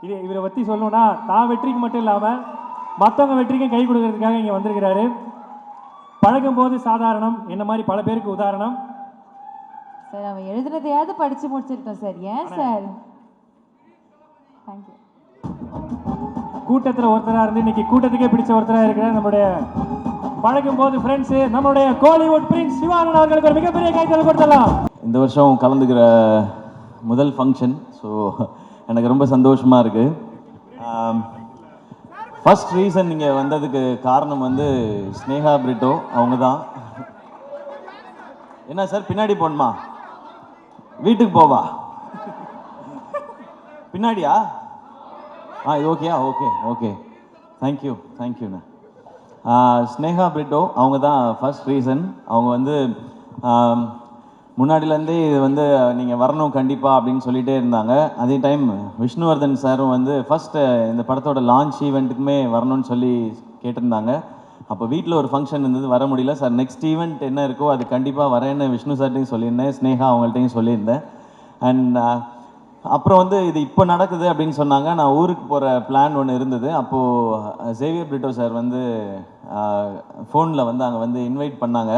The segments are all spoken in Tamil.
இவரை பற்றி சொல்லணும்னா தான் வெற்றிக்கு மட்டும் இல்லாமல் மற்றவங்க வெற்றிக்கும் கை கொடுக்கறதுக்காக இங்கே வந்திருக்கிறாரு. பழகும்போது சாதாரணம், என்ன மாதிரி பல பேருக்கு உதாரணம். சார் அவன் எழுதுனதையாவது படித்து முடிச்சிருக்கோம் சார். ஏன் சார்? தேங்க்யூ. கூட்டத்தில் ஒருத்தராக இருந்து இன்னைக்கு கூட்டத்துக்கே பிடிச்ச ஒருத்தராக இருக்கிற நம்மளுடைய பழகும்போது ஃப்ரெண்ட்ஸு நம்மளுடைய கோலிவுட் பிரின்ஸ் சிவானந்த் அவர்களுக்கு ஒரு மிகப்பெரிய கைத்தல் கொடுத்துடலாம். இந்த வருஷம் கலந்துக்கிற முதல் ஃபங்க்ஷன், ஸோ எனக்கு ரொம்ப சந்தோஷமாக இருக்குது. ஃபர்ஸ்ட் ரீசன் இங்கே வந்ததுக்கு காரணம் வந்து ஸ்னேகா பிரிட்டோ அவங்க தான். என்ன சார் பின்னாடி போகணுமா, வீட்டுக்கு போவா, பின்னாடியா? இது ஓகேயா? ஓகே ஓகே, தேங்க்யூண்ணா. ஸ்னேகா பிரிட்டோ அவங்க தான் ஃபர்ஸ்ட் ரீசன். அவங்க வந்து முன்னாடிலேருந்தே இது வந்து நீங்கள் வரணும் கண்டிப்பாக அப்படின்னு சொல்லிகிட்டே இருந்தாங்க. அதே டைம் விஷ்ணுவர்தன் சாரும் வந்து ஃபஸ்ட்டு இந்த படத்தோட லான்ச் ஈவெண்ட்டுக்குமே வரணும்னு சொல்லி கேட்டிருந்தாங்க. அப்போ வீட்டில் ஒரு ஃபங்க்ஷன் இருந்தது, வர முடியல சார். நெக்ஸ்ட் ஈவெண்ட் என்ன இருக்கோ அது கண்டிப்பாக வரேன்னு விஷ்ணு சார்ட்டையும் சொல்லியிருந்தேன், ஸ்னேகா அவங்கள்ட்டையும் சொல்லியிருந்தேன். அண்ட் அப்புறம் வந்து இது இப்போ நடக்குது அப்படின்னு சொன்னாங்க. நான் ஊருக்கு போகிற பிளான் ஒன்று இருந்தது. அப்போது சேவியர் பிரிட்டோ சார் வந்து ஃபோனில் வந்து அங்கே வந்து இன்வைட் பண்ணாங்க.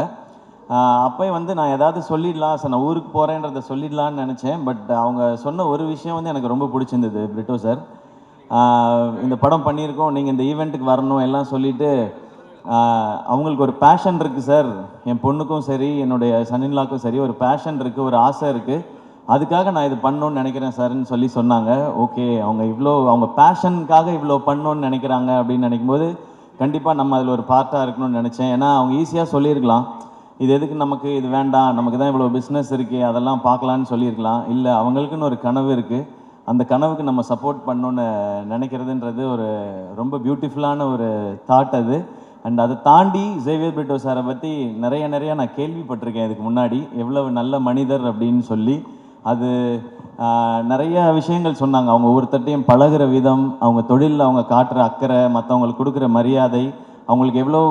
அப்போயும் வந்து நான் ஏதாவது சொல்லிடலாம் சார், நான் ஊருக்கு போகிறேன்றதை சொல்லிடலான்னு நினச்சேன். பட் அவங்க சொன்ன ஒரு விஷயம் வந்து எனக்கு ரொம்ப பிடிச்சிருந்தது. பிரிட்டோ சார், இந்த படம் பண்ணியிருக்கோம், நீங்கள் இந்த ஈவெண்ட்டுக்கு வரணும் எல்லாம் சொல்லிவிட்டு அவங்களுக்கு ஒரு பேஷன் இருக்குது சார், என் பொண்ணுக்கும் சரி என்னுடைய சன்னின்லாக்கும் சரி ஒரு பேஷன் இருக்குது, ஒரு ஆசை இருக்குது, அதுக்காக நான் இது பண்ணணுன்னு நினைக்கிறேன் சார்ன்னு சொல்லி சொன்னாங்க. ஓகே, அவங்க பேஷனுக்காக இவ்வளோ பண்ணணுன்னு நினைக்கிறாங்க அப்படின்னு நினைக்கும்போது கண்டிப்பாக நம்ம அதில் ஒரு பார்ட்டாக இருக்கணும்னு நினச்சேன். ஏன்னா அவங்க ஈஸியாக சொல்லியிருக்கலாம், இது எதுக்கு நமக்கு, இது வேண்டாம், நமக்கு தான் இவ்வளோ பிஸ்னஸ் இருக்குது, அதெல்லாம் பார்க்கலான்னு சொல்லியிருக்கலாம். இல்லை, அவங்களுக்குன்னு ஒரு கனவு இருக்குது, அந்த கனவுக்கு நம்ம சப்போர்ட் பண்ணணுன்னு நினைக்கிறதுன்றது ஒரு ரொம்ப பியூட்டிஃபுல்லான ஒரு தாட் அது. அண்ட் அதை தாண்டி சேவியர் பிரிட்டோ சாரை பற்றி நிறைய நான் கேள்விப்பட்டிருக்கேன் இதுக்கு முன்னாடி, எவ்வளவு நல்ல மனிதர் அப்படின்னு சொல்லி. அது நிறைய விஷயங்கள் சொன்னாங்க. அவங்க ஒவ்வொருத்தட்டையும் பழகிற விதம், அவங்க தொழிலில் அவங்க காட்டுற அக்கறை, மற்றவங்களுக்கு கொடுக்குற மரியாதை, அவங்களுக்கு எவ்வளோ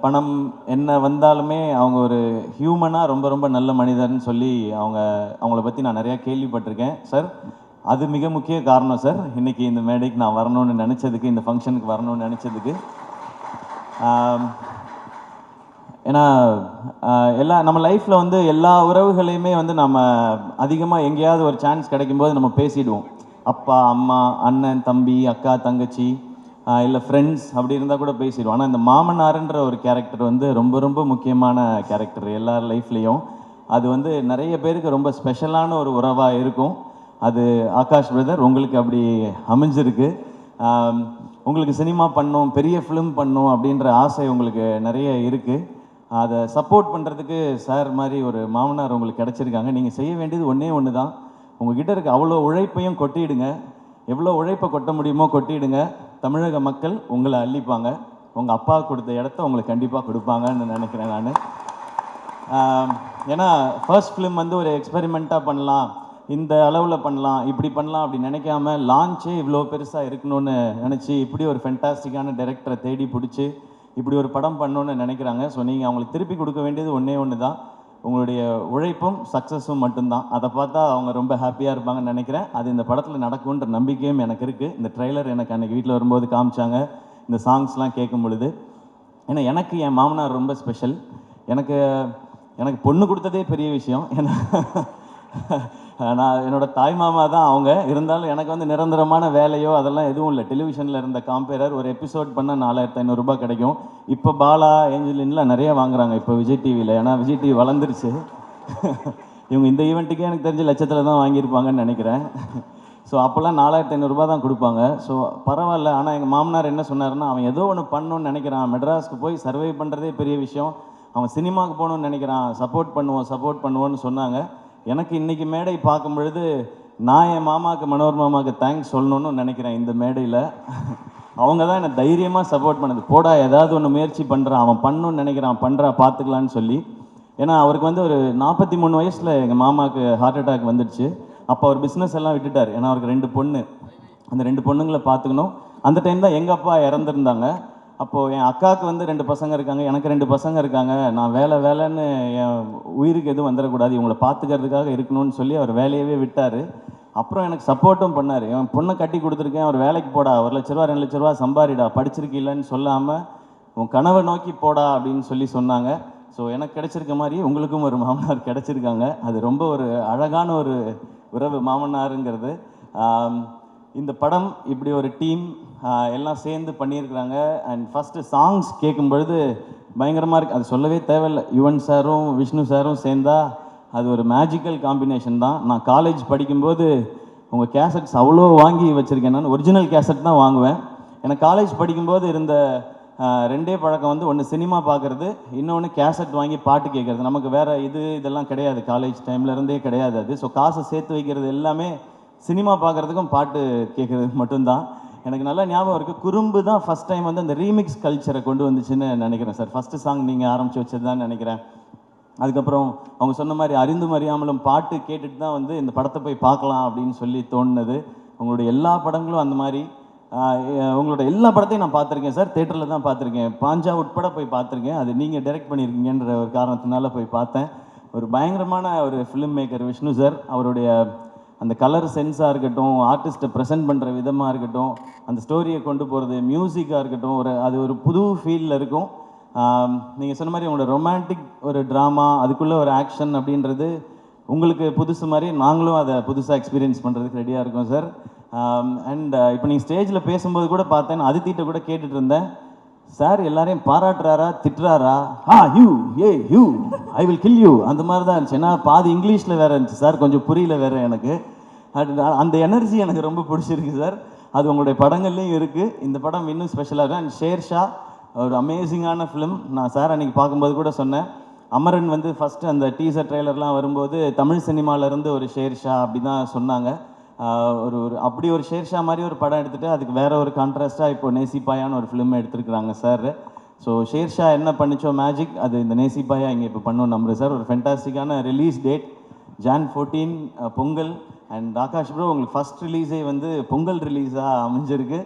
பணம் என்ன வந்தாலுமே அவங்க ஒரு ஹியூமனாக ரொம்ப நல்ல மனிதர்னு சொல்லி அவங்கள பற்றி நான் நிறையா கேள்விப்பட்டிருக்கேன் சார். அது மிக முக்கிய காரணம் சார் இன்றைக்கி இந்த மேடைக்கு நான் வரணும்னு நினச்சதுக்கு, இந்த ஃபங்க்ஷனுக்கு வரணும்னு நினச்சதுக்கு. ஏன்னா நம்ம லைஃப்பில் வந்து எல்லா உறவுகளையுமே வந்து நம்ம அதிகமாக எங்கேயாவது ஒரு சான்ஸ் கிடைக்கும்போது நம்ம பேசிடுவோம். அப்பா அம்மா, அண்ணன் தம்பி, அக்கா தங்கச்சி, இல்லை ஃப்ரெண்ட்ஸ், அப்படி இருந்தால் கூட பேசிடுவோம். ஆனால் இந்த மாமனாருன்ற ஒரு கேரக்டர் வந்து ரொம்ப முக்கியமான கேரக்டர் எல்லார் லைஃப்லேயும். அது வந்து நிறைய பேருக்கு ரொம்ப ஸ்பெஷலான ஒரு உறவாக இருக்கும். அது ஆகாஷ் பிரதர் உங்களுக்கு அப்படி அமைஞ்சிருக்கு. உங்களுக்கு சினிமா பண்ணணும், பெரிய ஃபிலிம் பண்ணணும் அப்படின்ற ஆசை உங்களுக்கு நிறைய இருக்குது. அதை சப்போர்ட் பண்ணுறதுக்கு சார் மாதிரி ஒரு மாமனார் உங்களுக்கு கிடச்சிருக்காங்க. நீங்கள் செய்ய வேண்டியது ஒன்று தான், உங்ககிட்ட இருக்க அவ்வளோ உழைப்பையும் கொட்டிடுங்க. எவ்வளோ உழைப்பை கொட்ட முடியுமோ கொட்டிடுங்க. தமிழக மக்கள் உங்களை அள்ளிப்பாங்க. உங்கள் அப்பா கொடுத்த இடத்த உங்களுக்கு கண்டிப்பாக கொடுப்பாங்கன்னு நினைக்கிறேன் நான். ஏன்னா ஃபர்ஸ்ட் ஃபிலிம் வந்து ஒரு எக்ஸ்பெரிமெண்ட்டாக பண்ணலாம், இந்த அளவில் பண்ணலாம், இப்படி பண்ணலாம் அப்படி நினைக்காம லான்ச்சே இவ்வளோ பெருசாக இருக்கணும்னு நினச்சி இப்படி ஒரு ஃபென்டாஸ்டிக்கான டைரக்டரை தேடி பிடிச்சி இப்படி ஒரு படம் பண்ணணுன்னு நினைக்கிறாங்க. ஸோ நீங்கள் அவங்களுக்கு திருப்பி கொடுக்க வேண்டியது ஒன்று தான், உங்களுடைய உழைப்பும் சக்ஸஸும் மட்டும்தான். அதை பார்த்தா அவங்க ரொம்ப ஹாப்பியாக இருப்பாங்கன்னு நினைக்கிறேன். அது இந்த படத்தில் நடக்கும்ன்ற நம்பிக்கையும் எனக்கு இருக்குது. இந்த ட்ரெய்லர் எனக்கு அன்றைக்கி வீட்டில் வரும்போது காமிச்சாங்க, இந்த சாங்ஸ்லாம் கேட்கும் பொழுது. ஏன்னா எனக்கு என் மாமனார் ரொம்ப ஸ்பெஷல். எனக்கு பொண்ணு கொடுத்ததே பெரிய விஷயம். ஏன்னா நான் என்னோடய தாய் மாமா தான் அவங்க. இருந்தாலும் எனக்கு வந்து நிரந்தரமான வேலையோ அதெல்லாம் எதுவும் இல்லை. டெலிவிஷனில் இருந்த காம்பேரர் ஒரு எபிசோட் பண்ணால் 4500 ரூபாய் கிடைக்கும். இப்போ பாலா, ஏஞ்சலின்லாம் நிறைய வாங்குறாங்க இப்போ விஜய் டிவியில். ஏன்னா விஜய் டிவி வளர்ந்துருச்சு. இவங்க இந்த ஈவெண்ட்டுக்கே எனக்கு தெரிஞ்ச லட்சத்தில் தான் வாங்கியிருப்பாங்கன்னு நினைக்கிறேன். ஸோ அப்போல்லாம் 4500 ரூபாய் தான் கொடுப்பாங்க. ஸோ பரவாயில்ல. ஆனால் எங்கள் மாமனார் என்ன சொன்னார்னா, அவன் ஏதோ ஒன்று பண்ணணும்னு நினைக்கிறான், மெட்ராஸ்க்கு போய் சர்வை பண்ணுறதே பெரிய விஷயம், அவன் சினிமாவுக்கு போகணுன்னு நினைக்கிறான், சப்போர்ட் பண்ணுவோன்னு சொன்னாங்க. எனக்கு இன்றைக்கி மேடை பார்க்கும் பொழுது நான் என் மாமாவுக்கு, மனோர் மாமாவுக்கு தேங்க்ஸ் சொல்லணும்னு நினைக்கிறேன். இந்த மேடையில் அவங்க தான் என்னை தைரியமாக சப்போர்ட் பண்ணது. போடா, ஏதாவது ஒன்று முயற்சி பண்ணுறான், அவன் பண்ணணுன்னு நினைக்கிறான், பண்ணுறா, பார்த்துக்கலான்னு சொல்லி. ஏன்னா அவருக்கு வந்து ஒரு 43 வயசில் எங்கள் மாமாவுக்கு ஹார்ட் அட்டாக் வந்துடுச்சு. அப்போ அவர் பிஸ்னஸ் எல்லாம் விட்டுட்டார். ஏன்னா அவருக்கு 2 பொண்ணு, அந்த 2 பொண்ணுங்களை பார்த்துக்கணும். அந்த டைம் தான் எங்கள் அப்பா இறந்துருந்தாங்க. அப்போது என் அக்காவுக்கு வந்து 2 பசங்க இருக்காங்க, எனக்கு 2 பசங்க இருக்காங்க. நான் வேலைன்னு என் உயிருக்கு எதுவும் வந்துடக்கூடாது, இவங்களை பார்த்துக்கிறதுக்காக இருக்கணும்னு சொல்லி அவர் வேலையவே விட்டார். அப்புறம் எனக்கு சப்போர்ட்டும் பண்ணார். என் பொண்ணை கட்டி கொடுத்துருக்கேன், ஒரு வேலைக்கு போடா, 1,00,000 2,00,000 சம்பாரிடா, படிச்சிருக்கீல்லன்னு சொல்லாமல் உன் கனவை நோக்கி போடா அப்படின்னு சொன்னாங்க. ஸோ எனக்கு கிடைச்சிருக்க மாதிரி உங்களுக்கும் ஒரு மாமனார் கிடைச்சிருக்காங்க. அது ரொம்ப ஒரு அழகான ஒரு உறவு மாமனாருங்கிறது. இந்த படம் இப்படி ஒரு டீம் எல்லாம் சேர்ந்து பண்ணியிருக்கிறாங்க. அண்ட் ஃபஸ்ட்டு சாங்ஸ் கேட்கும் பொழுது பயங்கரமாக இருக்குது. அது சொல்லவே தேவையில்லை. யுவன் சாரும் விஷ்ணு சாரும் சேர்ந்தா அது ஒரு மேஜிக்கல் காம்பினேஷன் தான். நான் காலேஜ் படிக்கும்போது உங்கள் கேசட்ஸ் அவ்வளோ வாங்கி வச்சுருக்கேன். நான் ஒரிஜினல் கேசட் தான் வாங்குவேன். எனக்கு காலேஜ் படிக்கும்போது இருந்த ரெண்டே பழக்கம் வந்து, ஒன்று சினிமா பார்க்குறது, இன்னொன்று கேசட் வாங்கி பாட்டு கேட்குறது. நமக்கு வேறு இதெல்லாம் கிடையாது, காலேஜ் டைம்லேருந்தே கிடையாது அது. ஸோ காசை சேர்த்து வைக்கிறது எல்லாமே சினிமா பார்க்குறதுக்கும் பாட்டு கேட்குறதுக்கு மட்டும்தான். எனக்கு நல்லா ஞாபகம் இருக்குது, குறும்பு தான் ஃபஸ்ட் டைம் வந்து அந்த ரீமிக்ஸ் கல்ச்சரை கொண்டு வந்துச்சுன்னு நினைக்கிறேன் சார். ஃபஸ்ட்டு சாங் நீங்கள் ஆரம்பித்து வச்சது தான் நினைக்கிறேன். அதுக்கப்புறம் அவங்க சொன்ன மாதிரி அறிந்தும் அறியாமலும் பாட்டு கேட்டுட்டு தான் வந்து இந்த படத்தை போய் பார்க்கலாம் அப்படின்னு சொல்லி தோணுனது. உங்களுடைய எல்லா படங்களும் அந்த மாதிரி. உங்களோட எல்லா படத்தையும் நான் பார்த்துருக்கேன் சார், தேட்டரில் தான் பார்த்துருக்கேன். பாஞ்சா உட்பட போய் பார்த்துருக்கேன். அது நீங்கள் டைரக்ட் பண்ணியிருக்கீங்கன்ற ஒரு காரணத்தினால போய் பார்த்தேன். ஒரு பயங்கரமான ஒரு ஃபிலிம் மேக்கர் விஷ்ணு சார். அவருடைய அந்த கலர் சென்ஸாக இருக்கட்டும், ஆர்டிஸ்ட்டை ப்ரெசென்ட் பண்ணுற விதமாக இருக்கட்டும், அந்த ஸ்டோரியை கொண்டு போகிறது, மியூசிக்காக இருக்கட்டும், அது ஒரு புது ஃபீலில் இருக்கும். நீங்கள் சொன்ன மாதிரி உங்களோட ரொமான்டிக் ஒரு ட்ராமா, அதுக்குள்ளே ஒரு ஆக்ஷன் அப்படின்றது உங்களுக்கு புதுசு மாதிரி நாங்களும் அதை புதுசாக எக்ஸ்பீரியன்ஸ் பண்ணுறதுக்கு ரெடியாக இருக்கோம் சார். அண்ட் இப்போ நீங்கள் ஸ்டேஜில் பேசும்போது கூட பார்த்தேன், அதித்திட்ட கூட கேட்டுட்டு இருந்தேன், சார் எல்லாரையும் பாராட்டுறாரா திட்டுறாரா? You I will kill you அந்த மாதிரி தான் இருந்துச்சு. ஏன்னா பாதி இங்கிலீஷில் வேறு இருந்துச்சு சார், கொஞ்சம் புரியல வேறு எனக்கு. அந்த எனர்ஜி எனக்கு ரொம்ப பிடிச்சிருக்கு சார். அது உங்களுடைய படங்கள்லேயும் இருக்குது. இந்த படம் இன்னும் ஸ்பெஷலாக இருக்கும். அண்ட் ஷேர்ஷா ஒரு அமேசிங்கான ஃபிலிம். நான் சார் அன்றைக்கி பார்க்கும்போது கூட சொன்னேன், அமரன் வந்து ஃபஸ்ட்டு அந்த டீசர் ட்ரெய்லர்லாம் வரும்போது தமிழ் சினிமாவிலேருந்து ஒரு ஷேர்ஷா அப்படி தான் சொன்னாங்க. அப்படி ஒரு ஷேர்ஷா மாதிரி ஒரு படம் எடுத்துகிட்டு அதுக்கு வேற ஒரு கான்ட்ராஸ்ட்டாக இப்போ நேசிப்பாயான்னு ஒரு ஃபிலிம் எடுத்துருக்குறாங்க சார். ஸோ ஷேர்ஷா என்ன பண்ணிச்சோ மேஜிக், அது இந்த நேசிப்பாயா இங்கே இப்போ பண்ணணும் நம்புறேன் சார். ஒரு ஃபென்டாஸ்டிக்கான release date Jan 14 Pongal. And Akash bro உங்களுக்கு ஃபஸ்ட் ரிலீஸே வந்து பொங்கல் ரிலீஸாக அமைஞ்சிருக்கு.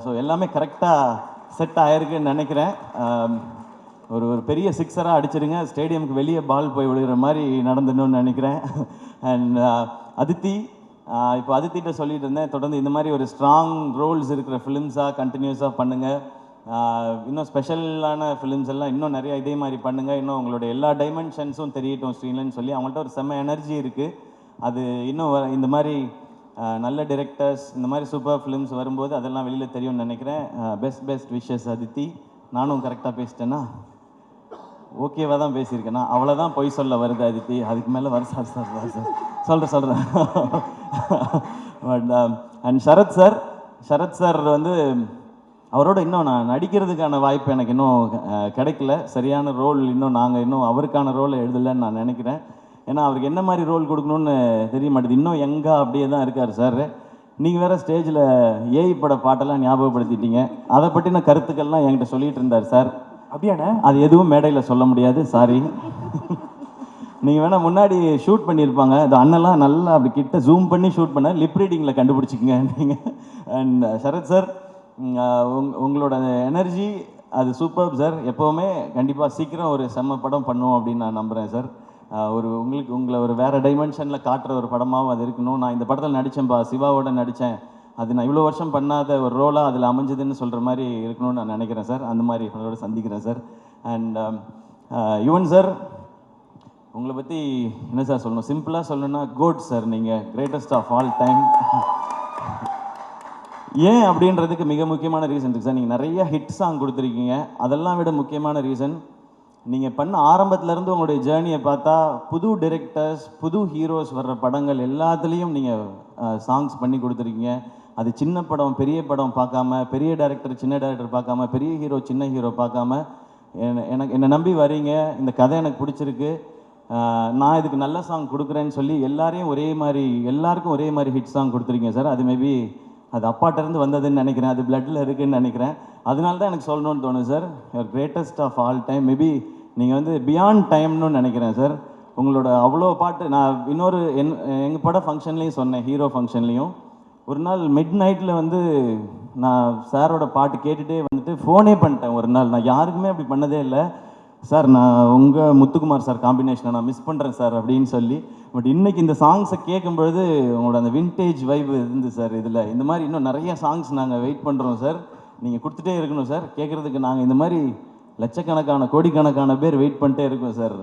ஸோ எல்லாமே கரெக்டாக செட் ஆகிருக்குன்னு நினைக்கிறேன். ஒரு பெரிய சிக்ஸராக அடிச்சிருங்க, ஸ்டேடியமுக்கு வெளியே பால் போய் விழுகிற மாதிரி நடந்துடணும்னு நினைக்கிறேன். அண்ட் அதித்தி, இப்போ அதித்திட்ட சொல்லிட்டு இருந்தேன், தொடர்ந்து இந்த மாதிரி ஒரு ஸ்ட்ராங் ரோல்ஸ் இருக்கிற ஃபிலிம்ஸாக கண்டினியூஸாக பண்ணுங்கள். இன்னும் ஸ்பெஷலான ஃபிலிம்ஸ் எல்லாம் இன்னும் நிறையா இதே மாதிரி பண்ணுங்கள். இன்னும் உங்களோட எல்லா டைமென்ஷன்ஸும் தெரியட்டும் ஸ்க்ரீன்லன்னு சொல்லி அவங்கள்ட்ட ஒரு செம்ம எனர்ஜி இருக்குது. அது இன்னும் இந்த மாதிரி நல்ல டிரெக்டர்ஸ், இந்த மாதிரி சூப்பர் ஃபிலிம்ஸ் வரும்போது அதெல்லாம் வெளியில் தெரியும்னு நினைக்கிறேன். Best wishes Aditi. நானும் கரெக்டாக பேசிட்டேன்னா? ஓகேவாக தான் பேசியிருக்கேன்னா? அவ்வளோதான் பொய் சொல்ல வருது அதித்தி, அதுக்கு மேலே வர சார் சொல்கிறேன். பட் அண்ட் சரத் சார் வந்து அவரோட இன்னும் நான் நடிக்கிறதுக்கான வாய்ப்பு எனக்கு இன்னும் கிடைக்கல. சரியான ரோல் இன்னும் அவருக்கான ரோலை எழுதலைன்னு நான் நினைக்கிறேன். ஏன்னா அவருக்கு என்ன மாதிரி ரோல் கொடுக்கணும்னு தெரிய மாட்டேது. இன்னும் எங்கே அப்படியே தான் இருக்கார் சார். நீங்கள் வேறு ஸ்டேஜில் ஏஐ பட பாட்டெல்லாம் ஞாபகப்படுத்திட்டீங்க. அதை பற்றின கருத்துக்கள்லாம் என்கிட்ட சொல்லிகிட்டு இருந்தார் சார். அப்படியாண்ணே? அது எதுவும் மேடையில் சொல்ல முடியாது, சாரி. நீங்கள் வேணால் முன்னாடி ஷூட் பண்ணியிருப்பாங்க, அது அண்ணெல்லாம் நல்லா அப்படி கிட்ட ஜூம் பண்ணி ஷூட் பண்ண லிப் ரீடிங்கில் கண்டுபிடிச்சிக்கங்க நீங்கள். அண்ட் சரத் சார், உங்களோட எனர்ஜி அது சூப்பர் சார். எப்போவுமே கண்டிப்பாக சீக்கிரம் ஒரு செம்ம படம் பண்ணுவோம் அப்படின்னு நான் நம்புகிறேன் சார். உங்களை ஒரு வேறு டைமென்ஷனில் காட்டுற ஒரு படமாகவும் அது இருக்கணும். நான் இந்த படத்தில் நடித்தேன்ப்பா, சிவாவோட நடித்தேன், அது நான் இவ்வளோ வருஷம் பண்ணாத ஒரு ரோலாக அதில் அமைஞ்சதுன்னு சொல்கிற மாதிரி இருக்கணும்னு நான் நினைக்கிறேன் சார். அந்த மாதிரி உங்களோட சந்திக்கிறேன் சார். அண்ட் யுவன் சார், உங்களை பற்றி என்ன சார் சொல்லணும்? சிம்பிளாக சொல்லணும்னா கோட் சார். நீங்கள் கிரேட்டஸ்ட் ஆஃப் ஆல் டைம். ஏன் அப்படின்றதுக்கு மிக முக்கியமான ரீசன் இருக்குது சார். நீங்கள் நிறைய ஹிட் சாங் கொடுத்துருக்கீங்க. அதெல்லாம் விட முக்கியமான ரீசன், நீங்கள் பண்ண ஆரம்பத்துலேருந்து உங்களுடைய ஜேர்னியை பார்த்தா புது டிரெக்டர்ஸ், புது ஹீரோஸ் வர்ற படங்கள் எல்லாத்துலேயும் நீங்கள் சாங்ஸ் பண்ணி கொடுத்துருக்கீங்க. அது சின்ன படம் பெரிய படம் பார்க்காம, பெரிய டைரக்டர் சின்ன டைரக்டர் பார்க்காம, பெரிய ஹீரோ சின்ன ஹீரோ பார்க்காம என்னை நம்பி வரீங்க. இந்த கதை எனக்கு பிடிச்சிருக்கு, நான் இதுக்கு நல்ல சாங் கொடுக்குறேன்னு சொல்லி எல்லாருக்கும் ஒரே மாதிரி ஹிட் சாங் கொடுத்துருக்கீங்க சார். அது மேபி அது அப்பாட்டிருந்து வந்ததுன்னு நினைக்கிறேன், அது பிளட்டில் இருக்குதுன்னு நினைக்கிறேன். அதனால தான் எனக்கு சொல்லணும்னு தோணுது sir. Your greatest of all time. Maybe நீங்கள் வந்து பியாண்ட் டைம்னு நினைக்கிறேன் சார். உங்களோட அவ்வளோ பாட்டு நான் இன்னொரு எங்கள் பட ஃபங்க்ஷன்லேயும் சொன்னேன், ஹீரோ ஃபங்க்ஷன்லேயும். ஒரு நாள் மிட் நைட்டில் வந்து நான் சாரோட பாட்டு கேட்டுகிட்டே வந்துட்டு ஃபோனே பண்ணிட்டேன் ஒரு நாள். நான் யாருக்குமே அப்படி பண்ணதே இல்லை. சார் நான் உங்கள் முத்துக்குமார் சார் காம்பினேஷனை நான் மிஸ் பண்ணுறேன் சார் அப்படின்னு சொல்லி. பட் இன்னைக்கு இந்த சாங்ஸை கேட்கும்பொழுது உங்களோட அந்த வின்டேஜ் வைப் இருந்து சார். இதில் இந்த மாதிரி இன்னும் நிறைய சாங்ஸ் நாங்கள் வெயிட் பண்ணுறோம் சார். நீங்கள் கொடுத்துட்டே இருக்கணும் சார். கேட்குறதுக்கு நாங்கள் இந்த மாதிரி லட்சக்கணக்கான கோடிக்கணக்கான பேர் வெயிட் பண்ணிட்டே இருக்கோம் சார்.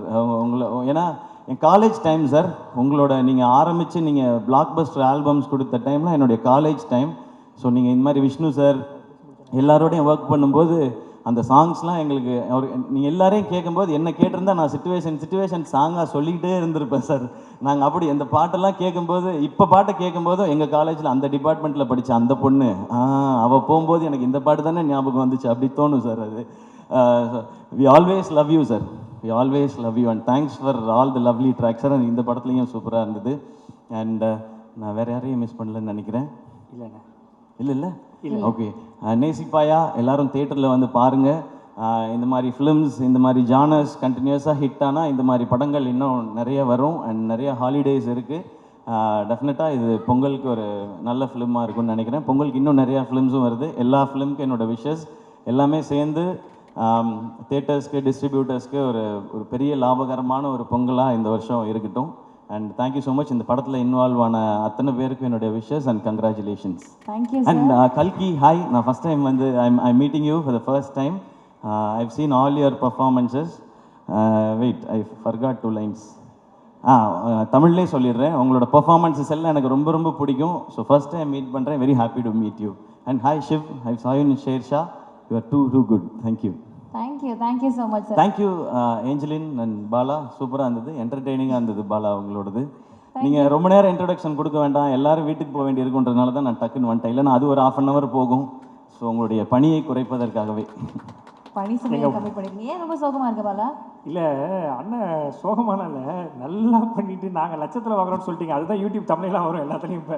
உங்களை ஏன்னா என் காலேஜ் டைம் சார். உங்களோட நீங்கள் ஆரம்பித்து நீங்கள் பிளாக் பஸ்டர் ஆல்பம்ஸ் கொடுத்த டைம்லாம் என்னுடைய காலேஜ் டைம். ஸோ நீங்கள் இந்த மாதிரி விஷ்ணு சார் எல்லாரோடையும் ஒர்க் பண்ணும்போது அந்த சாங்ஸ்லாம் எங்களுக்கு நீங்கள் எல்லாரையும் கேட்கும்போது என்ன கேட்டிருந்தா நான் சிச்சுவேஷன் சாங்காக சொல்லிக்கிட்டே இருந்திருப்பேன் சார். நாங்கள் அப்படி அந்த பாட்டெல்லாம் கேட்கும்போது இப்போ பாட்டை கேட்கும்போதும் எங்கள் காலேஜில் அந்த டிபார்ட்மெண்ட்டில் படித்த அந்த பொண்ணு அவள் போகும்போது எனக்கு இந்த பாட்டு தானே ஞாபகம் வந்துச்சு அப்படி தோணும் சார். அது we always love you sir. We always love you and thanks for all the lovely tracks sir. இந்த படத்துலையும் சூப்பராக இருந்தது. அண்ட் நான் வேறு யாரையும் மிஸ் பண்ணலன்னு நினைக்கிறேன். இல்லைண்ணா இல்லை ஓகே. நேசிப்பாயா எல்லாரும் தேட்டரில் வந்து பாருங்கள். இந்த மாதிரி ஃபிலிம்ஸ் இந்த மாதிரி ஜானர்ஸ் கண்டினியூஸாக ஹிட் ஆனால் இந்த மாதிரி படங்கள் இன்னும் நிறைய வரும். அண்ட் நிறைய ஹாலிடேஸ் இருக்குது. டெஃபினட்டாக இது பொங்கலுக்கு ஒரு நல்ல ஃபிலிமாக இருக்கும்னு நினைக்கிறேன். பொங்கலுக்கு இன்னும் நிறையா ஃபிலிம்ஸும் வருது. எல்லா ஃபிலிமுக்கும் என்னோடய விஷஸ் எல்லாமே சேர்ந்து தேட்டர்ஸ்க்கு டிஸ்ட்ரிபியூட்டர்ஸ்க்கு ஒரு பெரிய லாபகரமான ஒரு பொங்கலாக இந்த வருஷம் இருக்கட்டும். And thank you so much. இந்த படத்தில் இன்வால்வ் ஆன அத்தனை பேருக்கும் என்னுடைய wishes and congratulations. Thank you and கல்கி ஹாய். நான் ஃபஸ்ட் டைம் வந்து I meeting you for the first time. I've seen all your performances. Wait I forgot 2 lines. தமிழ்லேயே சொல்லிடுறேன். உங்களோட பர்ஃபார்மன்ஸஸ் எல்லாம் எனக்கு ரொம்ப ரொம்ப பிடிக்கும். ஸோ ஃபர்ஸ்ட் டைம் மீட் பண்ணுறேன். Very happy to meet you. And hi Shiv. I saw you in Shershaah. You are too good. Thank you so much sir. Thank you Angeline and Bala. சூப்பராக இருந்தது. என்டர்டெய்னிங்காக இருந்தது பாலா உங்களோடது. நீங்கள் ரொம்ப நேரம் இன்ட்ரடக்ஷன் கொடுக்க வேண்டாம். எல்லாரும் வீட்டுக்கு போக வேண்டி இருக்குன்றதுனால தான் நான் டக்குன்னு வந்துட்டேன். இல்லைன்னா அது ஒரு 1/2 hour போகும். ஸோ உங்களுடைய பணியை குறைப்பதற்காகவே. பணி சுமையை கம்மி பண்ணிருக்கீங்க. ஏன் ரொம்ப சோகமா இருக்க பாலா? இல்லை அண்ணன் சோகமான இல்லை, நல்லா பண்ணிட்டு நாங்கள் லட்சத்தில் வாங்குறோம்னு சொல்லிட்டீங்க. அதுதான் யூடியூப் தமிழ்லாம் வரும் எல்லாத்துலேயும். இப்போ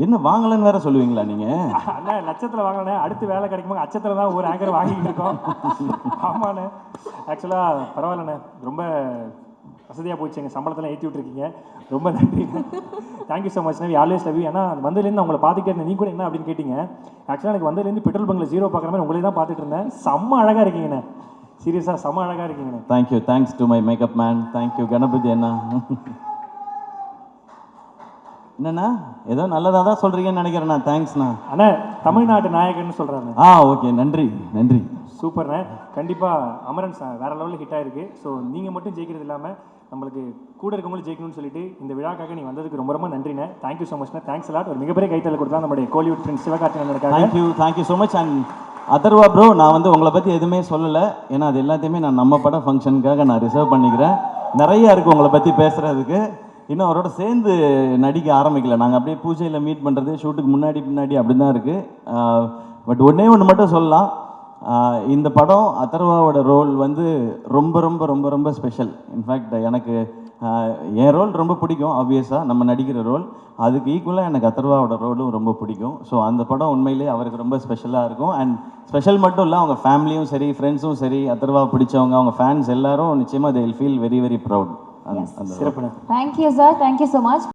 என்ன வாங்கலன்னு வேற சொல்லுவீங்களா நீங்கள்? அண்ணா லட்சத்தில் வாங்கினே அடுத்து வேலை கிடைக்கும்போது அச்சத்தில் தான் ஒரு ஆங்கர் வாங்கிட்டு இருக்கோம். ஆமாண்ணே. ஆக்சுவலாக பரவாயில்லண்ணே, ரொம்ப வசதியாக போச்சு. எங்கள் சம்பளத்தெல்லாம் ஏற்றி விட்டுருக்கீங்க. ரொம்ப நன்றி. Thank you so much. We always love you. ஏன்னா வந்ததுலேருந்து அவங்கள பார்த்துக்கிட்டே இருந்தேன். நீ கூட என்ன அப்படின்னு கேட்டிங்க. ஆக்சுவலாக எனக்கு வந்ததுலேருந்து பெட்ரோல் பங்கில் 0 பார்க்குற மாதிரி உங்களே தான் பார்த்துட்டு இருந்தேன். செம்ம அழகாக இருக்கீங்கண்ணே. சீரியஸாக செம்ம அழகாக இருக்கீங்கண்ணே. Thank you. Thanks to my makeup man. Thank you Ganapathi அண்ணா. என்னண்ணா ஏதோ நல்லதாக தான் சொல்கிறீங்கன்னு நினைக்கிறேண்ணா. தேங்க்ஸ்ண்ணா. அண்ணா தமிழ்நாட்டு நாயகன்னு சொல்கிறாங்க. ஓகே நன்றி. சூப்பர்ண்ணே. கண்டிப்பாக அமரன் வேறு லெவலில் ஹிட் ஆகிருக்கு. ஸோ நீங்கள் மட்டும் ஜெயிக்கிறது இல்லாமல் நம்மளுக்கு கூட இருக்கவங்களும் ஜெயிக்கணும்னு சொல்லிட்டு இந்த விழாக்காக நீ வந்ததுக்கு ரொம்ப ரொம்ப நன்றிண்ணே. தேங்க்யூ ஸோ மச்ண்ணே. Thanks lot. ஒரு மிகப்பெரிய கைத்தல் கொடுத்தா நம்மளுடைய Kollywood friends Sivakarthikeyan. Thank you so much. And Atharva bro, நான் வந்து உங்களை பற்றி எதுவுமே சொல்லலை. ஏன்னா அது எல்லாத்தையுமே நான் நம்ம படம் ஃபங்க்ஷனுக்காக நான் ரிசர்வ் பண்ணிக்கிறேன். நிறையா இருக்குது உங்களை பற்றி பேசுகிறதுக்கு. இன்னும் அவரோட சேர்ந்து நடிக்க ஆரம்பிக்கல. நாங்கள் அப்படியே பூஜையில் மீட் பண்ணுறது ஷூட்டுக்கு முன்னாடி அப்படி தான் இருக்குது. பட் ஒன்று மட்டும் சொல்லலாம். இந்த படம் அதர்வாவோட ரோல் வந்து ரொம்ப ரொம்ப ரொம்ப ரொம்ப ஸ்பெஷல். இன்ஃபேக்ட் எனக்கு என் ரோல் ரொம்ப பிடிக்கும். ஆப்வியஸாக நம்ம நடிக்கிற ரோல் அதுக்கு ஈக்குவலாக எனக்கு அதர்வாவோட ரோலும் ரொம்ப பிடிக்கும். ஸோ அந்த படம் உண்மையிலேயே அவருக்கு ரொம்ப ஸ்பெஷலாக இருக்கும். அண்ட் ஸ்பெஷல் மட்டும் இல்லை, அவங்க ஃபேமிலியும் சரி ஃப்ரெண்ட்ஸும் சரி அதர்வா பிடிச்சவங்க அவங்க ஃபேன்ஸ் எல்லாரும் நிச்சயமாக they will feel very very proud. சிறப்பு. Thank you sir. Thank you so much.